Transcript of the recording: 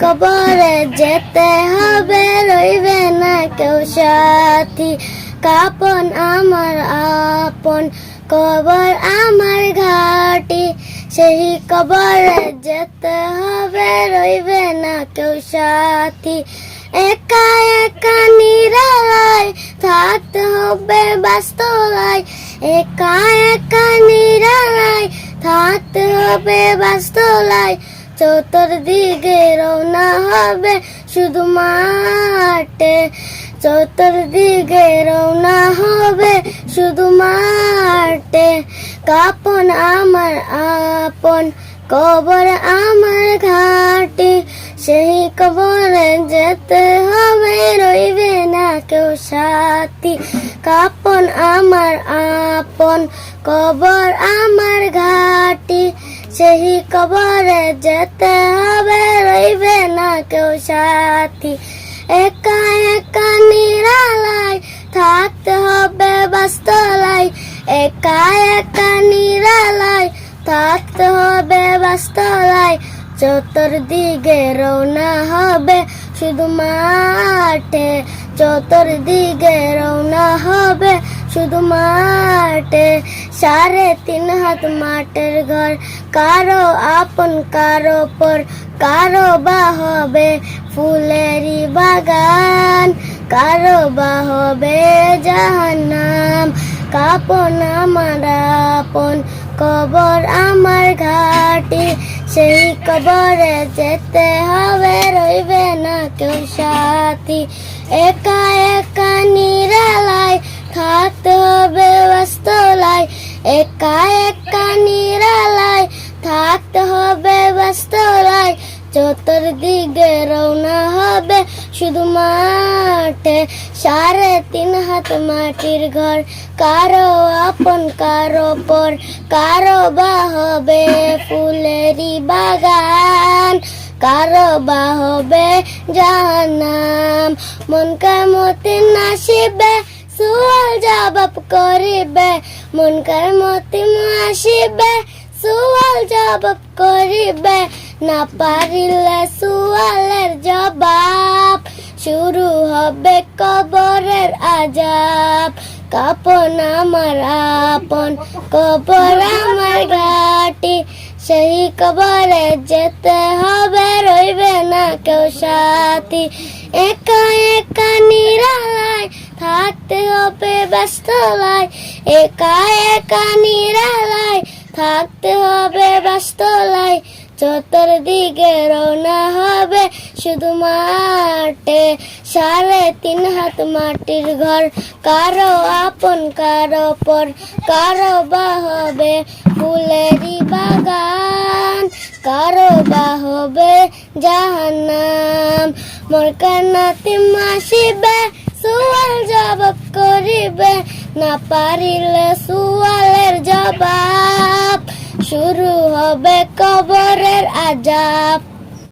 কবরে যেতে হবে, রইবে না কেউ সাথী। কাপন আমার আপন, কবর আমার ঘাটি। সেই কবরে যেতে হবে, রইবে না কেউ সাথী। একা একা নিরালায় থাকতে হবে বাস্তলায়। একা একা নিরালায় থাকতে হবে বাস্তলায়। চতুর্দিকে রওনা হবে শুধু মাঠে। চতুর্দিকে রওনা হবে শুধু মাঠে। কাপন আমার আপন, কবর আমার ঘাটি। সেই কবরে যেতে হবে, রইবে না কেউ সাথী। কাপন আমার আপন, কবর আমার ঘাটি। সেই কবরে যেতে হবে, রইবে না কেউ সাথী। একা একা নিরালায় থাকতে হবে বাস্তলায়। একা একা নিরালায় থাকতে হবে বাস্তলায়। চতুর্দিকে রওনা হবে শুধু মাঠে। চতুর্দিকে রওনা হবে শুধু মাঠে। 3.5 হাত মাঠের ঘর, কারো আপন কারো পর। কারো বা হবে ফুলেরই বাগান, কারো বা হবে জাহান্নাম। কাপন আমার আপন, কবর আমার ঘাটি। সেই কবরে যেতে হবে, রইবে না কেউ সাথী। একা একা নিরালায় থাকতে হবে বাস্তলায়। একা একা নিরালায় থাকতে হবে বাস্তলায়। চতুর্দিকে রওনা হবে শুধু মাঠে। 3.5 হাত মাটির ঘর, কারো আপন কারো পর। কারো বা হবে ফুলেরই বাগান, কারো বা হবে জাহান্নাম। মন কামতে নাসিবে সুয়াল জবাব করিবে। মন কামতে আসিবে সুয়াল জবাব করিবে। না পারিলে সুয়ালের জবাব, শুরু হবে কবরের আজাব। কাপন আমার আপন, কবর আমার ঘাটি। সেই কবরে যেতে হবে, রইবে না কেউ সাথী। একা একা নিরালায় থাকতে হবে বাস্তলায়। একা একা নিরালায় থাকতে হবে বাস্তলায়। চতুর্দিকে রওনা হবে শুধু মাঠে। 3.5 হাত মাটির ঘর, কারো আপন কারো পর। কারো বা হবে ফুলেরই বাগান, কারো বা হবে জাহান্নাম। মোর কান্নাতে আসিবে সুয়াল জবাব করিবে। না পারিলে সুয়ালের জবাব, শুরু হবে কবরের আজাব।